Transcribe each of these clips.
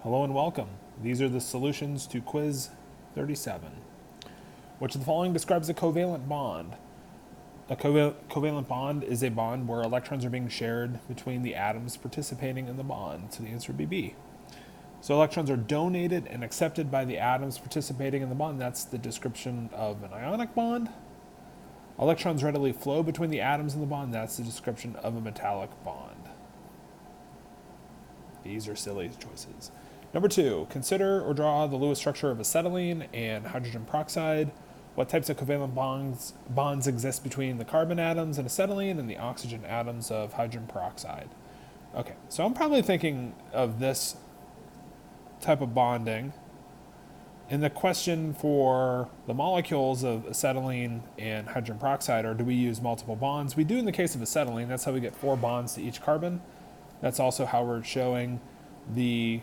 Hello and welcome. These are the solutions to quiz 37. Which of the following describes a covalent bond? A covalent bond is a bond where electrons are being shared between the atoms participating in the bond, so the answer would be B. So electrons are donated and accepted by the atoms participating in the bond. That's the description of an ionic bond. Electrons readily flow between the atoms in the bond. That's the description of a metallic bond. These are silly choices. Number 2, consider or draw the Lewis structure of acetylene and hydrogen peroxide. What types of covalent bonds exist between the carbon atoms in acetylene and the oxygen atoms of hydrogen peroxide? Okay, so I'm probably thinking of this type of bonding. And the question for the molecules of acetylene and hydrogen peroxide are, do we use multiple bonds? We do in the case of acetylene. That's how we get 4 bonds to each carbon. That's also how we're showing the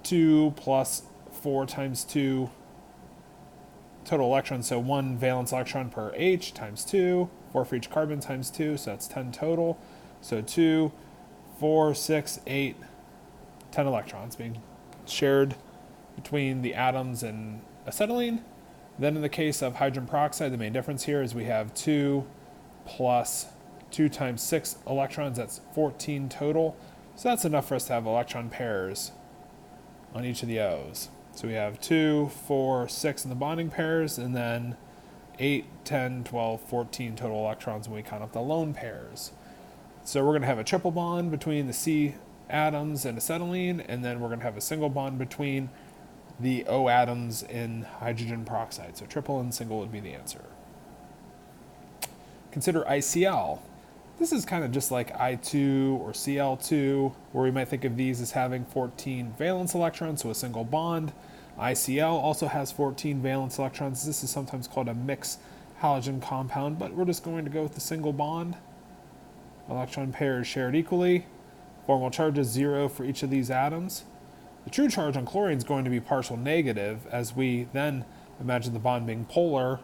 2 plus 4 times 2 total electrons. So 1 valence electron per H times 2, 4 for each carbon times 2, so that's 10 total. So 2, 4, 6, 8, 10 electrons being shared between the atoms in acetylene. Then in the case of hydrogen peroxide, the main difference here is we have 2 plus 2 times 6 electrons, that's 14 total. So that's enough for us to have electron pairs on each of the O's. So we have 2, 4, 6 in the bonding pairs, and then 8, 10, 12, 14 total electrons when we count up the lone pairs. So we're going to have a triple bond between the C atoms and acetylene, and then we're going to have a single bond between the O atoms in hydrogen peroxide. So triple and single would be the answer. Consider ICl. This is kind of just like I2 or Cl2, where we might think of these as having 14 valence electrons, so a single bond. ICl also has 14 valence electrons. This is sometimes called a mixed halogen compound, but we're just going to go with the single bond. Electron pairs shared equally. Formal charge is 0 for each of these atoms. The true charge on chlorine is going to be partial negative, as we then imagine the bond being polar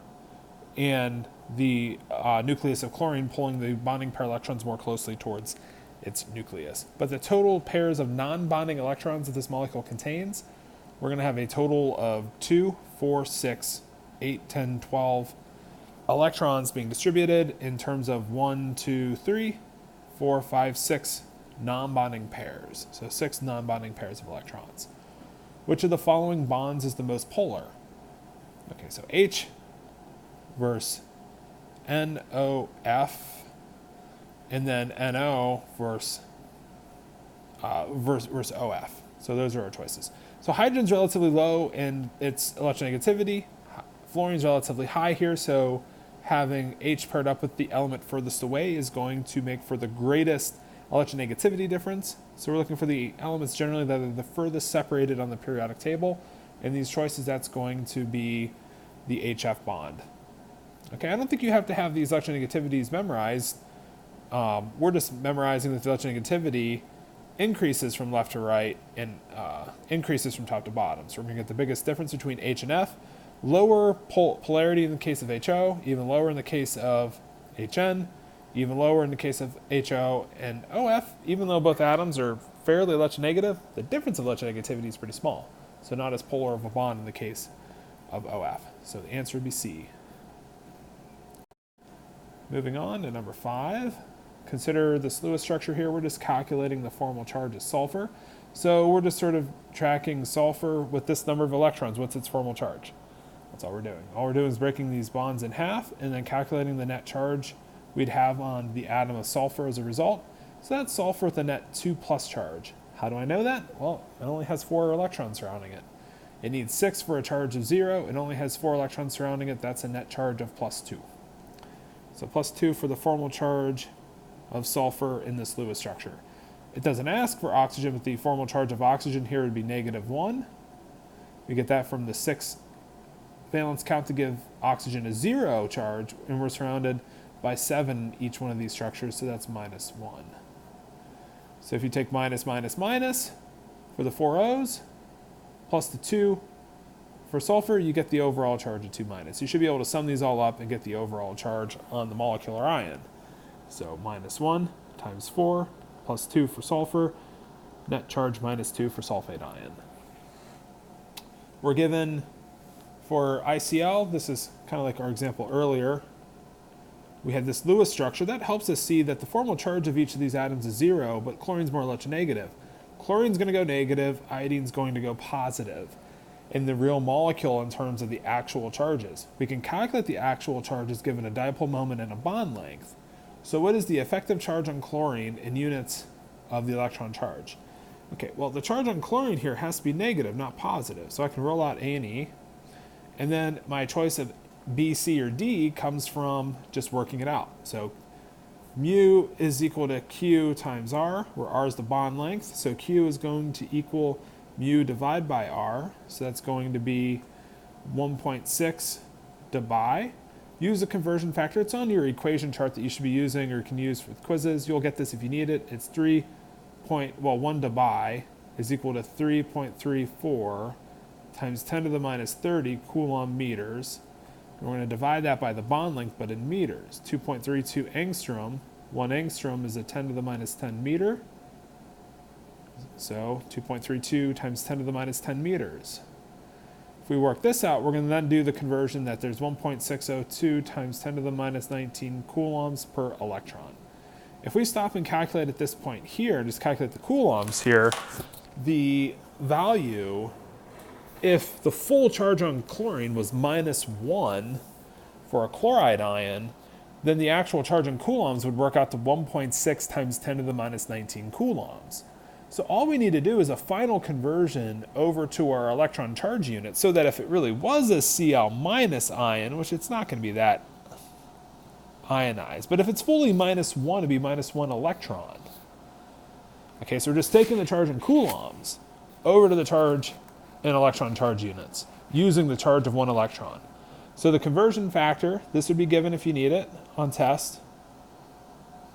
and the nucleus of chlorine pulling the bonding pair electrons more closely towards its nucleus. But the total pairs of non-bonding electrons that this molecule contains, we're going to have a total of 2, 4, 6, 8, 10, 12 electrons being distributed in terms of 1, 2, 3, 4, 5, 6 non-bonding pairs. So 6 non-bonding pairs of electrons. Which of the following bonds is the most polar? Okay, so H versus NOF, and then NO versus OF. So those are our choices. So hydrogen's relatively low in its electronegativity. Fluorine's relatively high here, so having H paired up with the element furthest away is going to make for the greatest electronegativity difference. So we're looking for the elements generally that are the furthest separated on the periodic table. In these choices, that's going to be the HF bond. Okay, I don't think you have to have these electronegativities memorized. We're just memorizing that the electronegativity increases from left to right and increases from top to bottom. So we're going to get the biggest difference between H and F. Lower polarity in the case of HO, even lower in the case of HN, even lower in the case of HO and OF. Even though both atoms are fairly electronegative, the difference of electronegativity is pretty small. So not as polar of a bond in the case of OF. So the answer would be C. Moving on to number 5. Consider this Lewis structure here. We're just calculating the formal charge of sulfur. So we're just sort of tracking sulfur with this number of electrons. What's its formal charge? That's all we're doing. All we're doing is breaking these bonds in half and then calculating the net charge we'd have on the atom of sulfur as a result. So that's sulfur with a net 2 plus charge. How do I know that? Well, it only has 4 electrons surrounding it. It needs 6 for a charge of 0. It only has 4 electrons surrounding it. That's a net charge of plus 2. So plus 2 for the formal charge of sulfur in this Lewis structure. It doesn't ask for oxygen, but the formal charge of oxygen here would be negative 1. We get that from the 6 valence count to give oxygen a 0 charge, and we're surrounded by 7 each one of these structures, so that's minus 1. So if you take minus, minus, minus for the 4 O's, plus the 2 for sulfur, you get the overall charge of 2 minus. You should be able to sum these all up and get the overall charge on the molecular ion. So minus 1 times 4 plus 2 for sulfur Net charge -2 for sulfate ion. We're given for ICl, this is kind of like our example earlier, we had this Lewis structure. That helps us see that the formal charge of each of these atoms is 0, but chlorine's more electronegative. Chlorine's going to go negative, iodine's going to go positive in the real molecule in terms of the actual charges. We can calculate the actual charges given a dipole moment and a bond length. So what is the effective charge on chlorine in units of the electron charge? Okay, well, the charge on chlorine here has to be negative, not positive. So I can roll out A and E. And then my choice of B, C, or D comes from just working it out. So mu is equal to Q times R, where R is the bond length. So Q is going to equal mu divided by R. So that's going to be 1.6 dibi. Use a conversion factor. It's on your equation chart that you should be using or can use for quizzes. You'll get this if you need it. It's 1 dibi is equal to 3.34 times 10 to the minus 30 coulomb meters. And we're going to divide that by the bond length, but in meters. 2.32 angstrom. 1 angstrom is a 10 to the minus 10 meter. So 2.32 times 10 to the minus 10 meters. If we work this out, we're going to then do the conversion that there's 1.602 times 10 to the minus 19 coulombs per electron. If we stop and calculate at this point here, just calculate the coulombs here, the value, if the full charge on chlorine was -1 for a chloride ion, then the actual charge in coulombs would work out to 1.6 times 10 to the minus 19 coulombs. So all we need to do is a final conversion over to our electron charge unit so that if it really was a Cl- ion, which it's not going to be that ionized, but if it's fully -1, it'd be -1 electron. Okay, so we're just taking the charge in coulombs over to the charge in electron charge units using the charge of 1 electron. So the conversion factor, this would be given if you need it on test,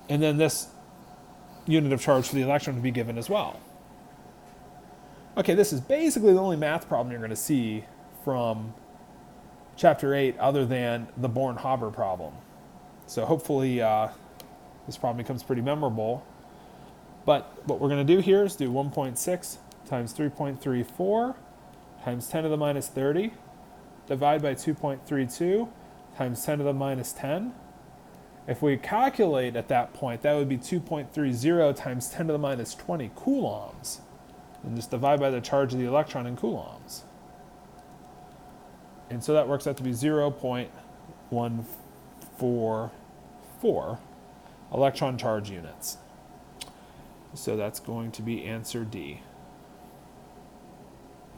and then this unit of charge for the electron would be given as well. Okay, this is basically the only math problem you're going to see from chapter 8 other than the Born-Haber problem. So hopefully this problem becomes pretty memorable. But what we're going to do here is do 1.6 times 3.34 times 10 to the minus 30, divide by 2.32 times 10 to the minus 10. If we calculate at that point, that would be 2.30 times 10 to the minus 20 coulombs. And just divide by the charge of the electron in coulombs. And so that works out to be 0.144 electron charge units. So that's going to be answer D.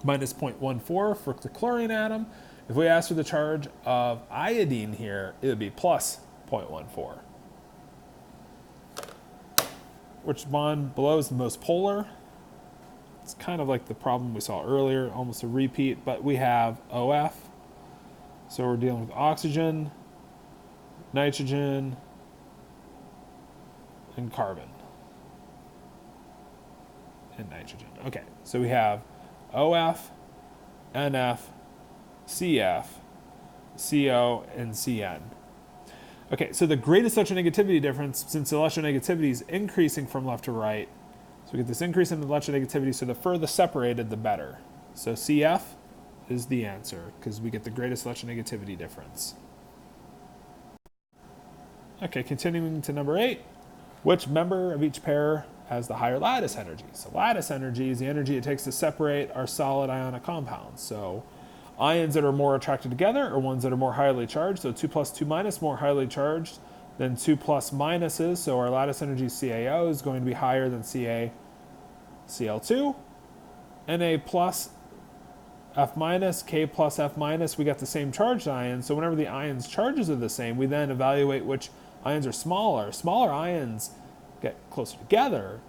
Minus 0.14 for the chlorine atom. If we ask for the charge of iodine here, it would be plus 0.14. Which bond below is the most polar? It's kind of like the problem we saw earlier, almost a repeat, but we have OF. So we're dealing with oxygen, nitrogen, and carbon. And nitrogen. Okay, so we have OF, NF, CF, CO, and CN. Okay, so the greatest electronegativity difference, since the electronegativity is increasing from left to right, so we get this increase in the electronegativity, so the further separated, the better. So CF is the answer, because we get the greatest electronegativity difference. Okay, continuing to number 8. Which member of each pair has the higher lattice energy? So lattice energy is the energy it takes to separate our solid ionic compounds. So ions that are more attracted together are ones that are more highly charged. So 2 plus 2 minus, more highly charged than 2 plus minuses. So our lattice energy CaO is going to be higher than CaCl2. Na plus F minus, K plus F minus, we got the same charged ions. So whenever the ions' charges are the same, we then evaluate which ions are smaller. Smaller ions get closer together,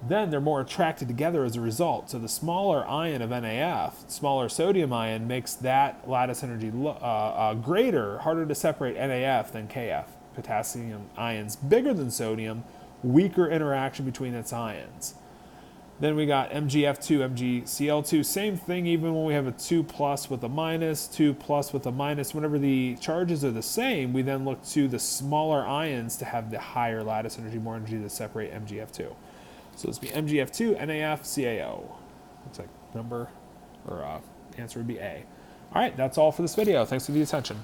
then they're more attracted together as a result. So the smaller ion of NaF, smaller sodium ion, makes that lattice energy greater, harder to separate NaF than Kf. Potassium ions bigger than sodium, weaker interaction between its ions. Then we got MgF2, MgCl2, same thing even when we have a 2 plus with a minus, 2 plus with a minus. Whenever the charges are the same, we then look to the smaller ions to have the higher lattice energy, more energy to separate MgF2. So this would be MgF2, NAF, CaO. Looks like number or answer would be A. All right, that's all for this video. Thanks for the attention.